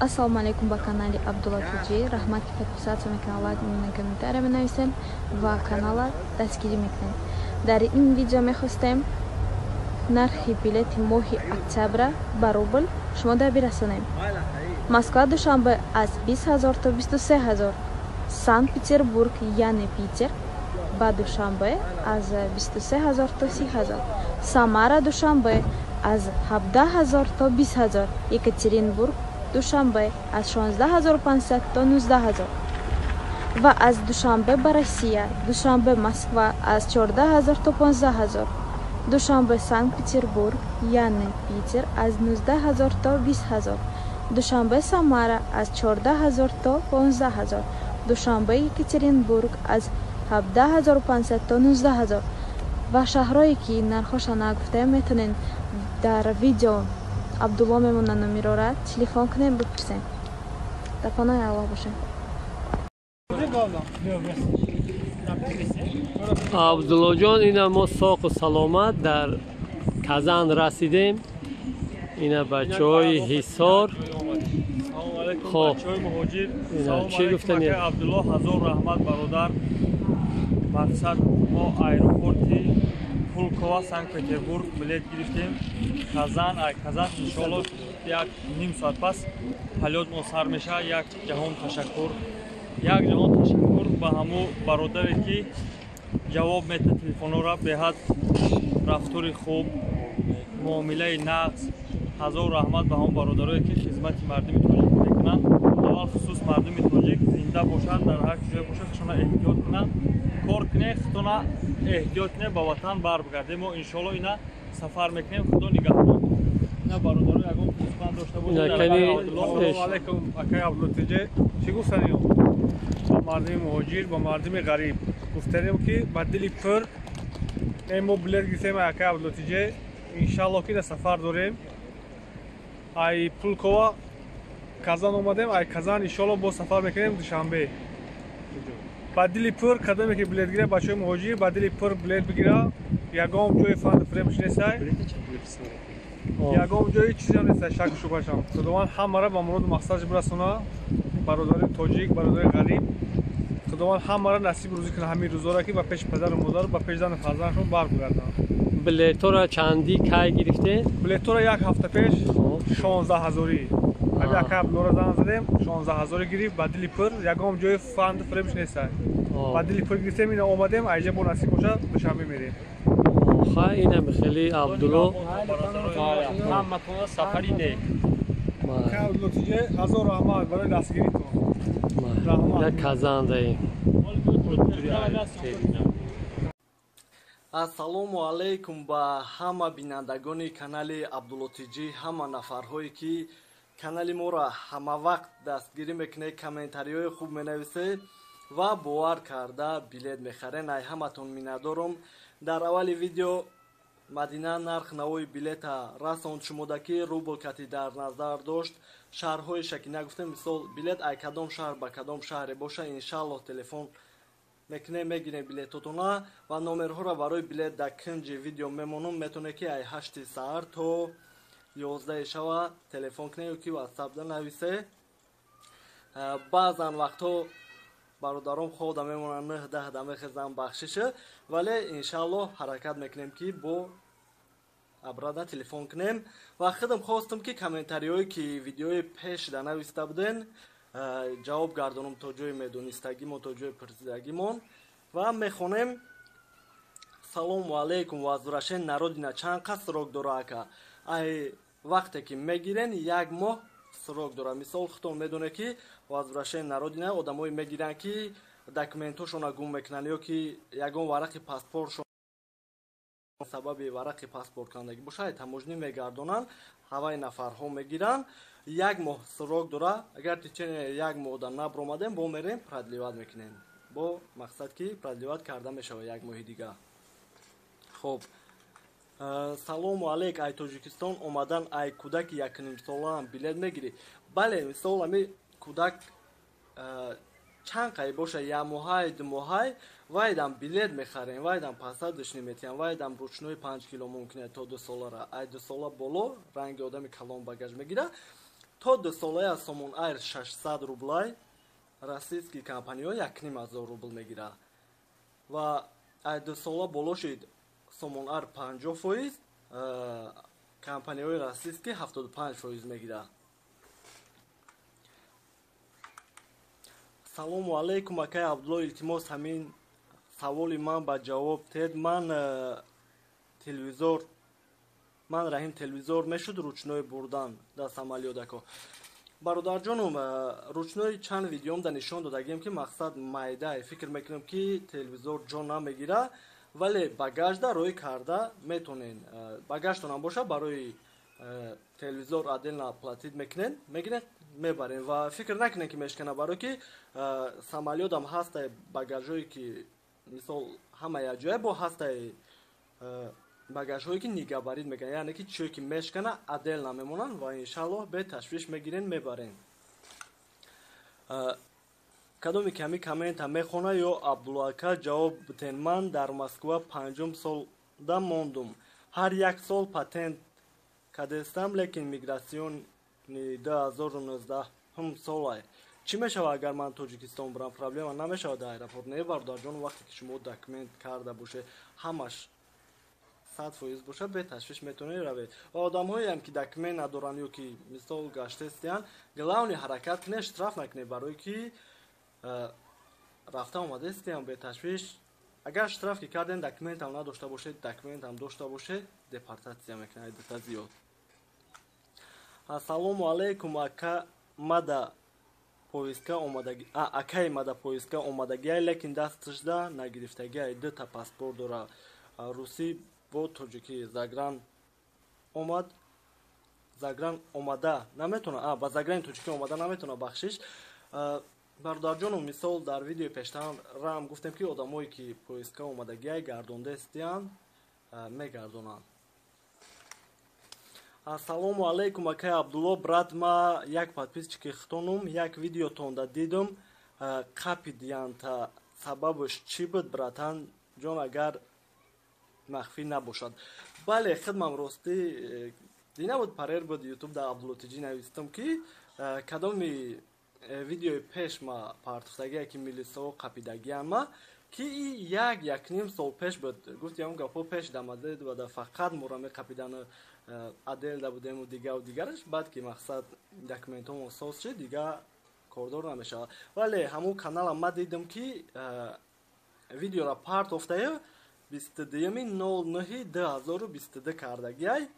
Assalomu alaykum ба канали Абдулла Туҷи. Раҳмат ки подписатсия мекунед, комментария менависед ва канала дастгирӣ мекунед. Дар ин видео мехостем нархи билети моҳи октябра ба рубл шумода бирасонем. Москва душанбе аз 20,000 то 23,000. Санкт-Петербург яъне Питер ба душанбе аз 23,000 то 30,000. Самара душанбе аз 17,000 то 20,000. Екатеринбург душанбе аз 16,500 то 19,000. ва аз душанбе ба Россия, душанбе Москва аз 14,000 то 15,000. душанбе Санкт-Петербург яъне Питер аз 19,000 то 20,000. душанбе Самара аз 14,000 то 15,000. душанбе Екатеринбург аз 17,500 то 19,000. ва шаҳрое ки нархоша нагуфтем метонен дар видео Абдулло мемона номерора телефон кунем бипурсем. Дар паноҳи Аллоҳ бошем. Абдуллоҷон, ина мо соқу саломат дар Казан расидем. Ина бачаҳои Ҳисор. Хоб, ина чӣ гуфтани? Абдулло, ҳазор раҳмат бародар. Мақсад мо аэропорти Пулково, Санкт-Петербург билет гирифтем. Казан иншоаллоҳ як ним соат пас полёт мо сар мешавад. Як ҷаҳон ташаккур ба ҳамо бародаре ки ҷавоб метад телефонора, беҳад рафтори хуб, муомилаи нағз. ҳазор раҳмат ба ҳамо бародарое ки хизмати мардуми тоҷик мекунанд. аввал хусус мардуми тоҷик зинда бошанд, дар ҳар ҷое бошанд, худшона эҳтиёт кунанд, кор кунед, худтона эҳтиёт кунед, ба ватан баргардем. мо иншоаллоҳ ина сафар мекунем. худо нигаҳбон. ина бародаро ягон пурсбанд дошта бошед. Ассалому алайкум, акай Абдуллотиҷе. Чӣ гуфтанем? Ба мардуми муҳоҷир, ба мардуми ғариб гуфтанем ки ба дили пур мо билет гирифтем. Акай Абдуллотиҷе, иншааллоҳ ки да сафар дорем. ай Пулково Казан омадем. ай Казан иншоаллоҳ бо сафар мекунем душанбе. ба дили пур кадоме ки билет гира бачаҳои муҳоҷир ба дили пур билет бигира. ягон ҷои фанду фремш нестай. ягон ҷои чизам нестай, шаку шубҳашам. худованд ҳамаро ба муроду мақсадаш бирасона. бародари тоҷик, бародари ғариб, худованд ҳамаро насиб рӯзӣ кунад. ҳамин рӯзоро ки ба пеши падару модару ба пеши зану фарзандашон баргарданд. Билетора чанди кай гирифте? билетора як ҳафта пеш 16,000. ҳами ака Абдуллоро занг задем, 16,000 гирифт ба дили пур. ягон ҷои фанду фремш нестай. ба дили пур гирифтем, ина омадем. айҷа бо насиб боша душанбе мерем. Хай, ина михели Абдулло. ҳаматона сафари не. Акай Абдуллотиҷе, ҳазор раҳмат барои дастгиритон. Як Казан даем. Ассалому алайкум ба ҳама бинандагони канали Абдуллотиҷи, ҳама нафарҳое ки канали моро ҳама вақт дастгирӣ мекунед, комментариҳои хуб менависед ва бовар карда билет мехарен. ай ҳаматон миннатдорам. дар аввали видео Мадина нарх навои билета расонд шумода ки рубл кати дар назар дошт. шаҳрҳои шаки нагуфтем, мисол билет ай кадом шаҳр ба кадом шаҳре боша, иншааллоҳ телефон мекунем, мегирем билетотона ва номерҳоро барои билет дар кунҷи видео мемонам. метавонед ки ай 8 саҳар то 11 шава телефон кунед ё ки ватсапда нависе. баъзан вақтҳо бародаром хода мемонанд 9-10 да мехезанд бахшиша, вале иншааллоҳ ҳаракат мекунем ки бо абрада телефон кунем. ва худам хостам ки комментариҳое ки видеои пешда нависта буден ҷавоб гардонам то ҷои медонистагимон, то ҷои пурсидагимон. ва мехонем: салому алайкум, возвращен народина чанд қад срок дора ака? ай вақте ки мегирен як моҳ срок дора. мисол худтон медонед ки возвращен народина одамое мегиранд ки документҳошона гум мекунанд ё ки ягон варақи паспортшон сабаби варақи паспорт кандагӣ боша, ай таможнӣ мегардонанд. ҳаваи нафарҳо мегиранд. як моҳ срок дора. агар течение як моҳда набромадем, бо мерем продлеват мекунем, бо мақсад ки продлеват карда мешавад як моҳи дигар. хоб, салому алейк, ай Тоҷикистон омадан ай кӯдаки 1,5 билет мегирӣ? бале, мисол ами кӯдак чанд қай боша, як моҳай, ду моҳай, вайдам билет мехарем, вайдам посадочный метиҳам, вайдам ручной 5 кило мумкин то 2 солара. ай 2 сола боло ранги одами калон багаж мегира. то 2 солая Somon Air 600 рублай, российский компания 1000 рубл мегирад ва ай 2 сола боло шид Somon Air 50%, компанияи российский 75% мегирад. салому алейкум акай Абдулло, илтимос ҳамин саволи ман ба ҷавоб тед. Ман раҳим телевизор мешуд ручной бурдан дар самолёдако. Бародарҷонум, ручной чанд видеом да нишон додагем ки мақсад майда фикр мекунем ки телевизор ҷон намегира, вале багажда рой карда метонен. Багажтонам боша барои телевизор отдельно платит мекунен, мегирен мебарен ва фикр накунен ки мешкана, барои ки самолётам ҳастаи багажҳое ки мисол ҳама якҷоя бо ҳастаи багажҳое ки нигоҳбарид мекунад, яъне ки чие ки мешкана отдельно мемонанд ва иншаллоҳ бе ташвиш мегирен мебарен. кадоме ки ҳамин коммента мехона ё Абдуллоака ҷавоб битен. Ман дар Москва 5 солда мондум. ҳар як сол патент кадестам, лекин миграсиони 2019 солай. чӣ мешавад агар ман Тоҷикистон бурам? Проблема намешавад дар аэропорт? Не бародарҷон, вақте ки шумо документ карда боше ҳамаш 100% боша, бе ташвиш метавонед равед. Одамҳоеам ки документ надоранд ё ки мисол гаштестиянд, главни ҳаракат кунед, штраф накунед, барои ки рафта омадестиям бе ташвиш. агар штраф ки карден документам надошта бошед, документам дошта бошед, депортатсия мекунад дита зиёд. Ассалому алейкум ака мада поиска омадаги акай мада поиска омадагиай, лекин дасташда нагирифтагиай 2 паспорт дора. Русӣ бо тоҷикӣ загран омада наметона, ба заграни тоҷикӣ омада наметона бахшиш. бародарҷону, мисол дар видеои пештарам гуфтем ки одамое ки поиска омадагиай гардондестиянд мегардонанд. Ассалому алейкум акай Абдулло, брат, ма як подписчики хтонум, як видеотонда дидум, қапидиянта сабабаш чӣ буд, братан ҷон, агар махфӣ набошад? Бале, хидмам ростӣ дина буд, парер буд ютуб да Абдуллотиҷӣ навистам ки кадоми видеои пеш ма партофтагия ки милисао қапидагиян ма ки 1-1.5 сол пеш буд. гуфтиам гапҳо пеш дамаде буда, фақат мора меқапидана адел да будему дигаву дигараш. баъд ки мақсад документҳомо сос шид, дига кордор намешавад. вале ҳамун каналам ма дидам ки видеора партофтая 22/09/2022 кардагиай,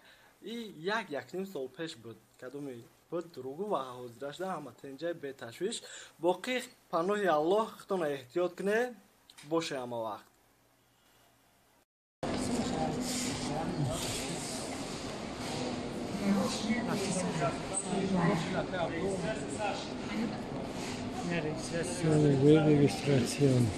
и 1-1.5 сол пеш буд. кадоми буд дуругу ва ҳозирашда ҳама тенҷай бе ташвиш. боқӣ паноҳи аллоҳ, хитона эҳтиёт кунед, боше ҳама вақт. Registrazione.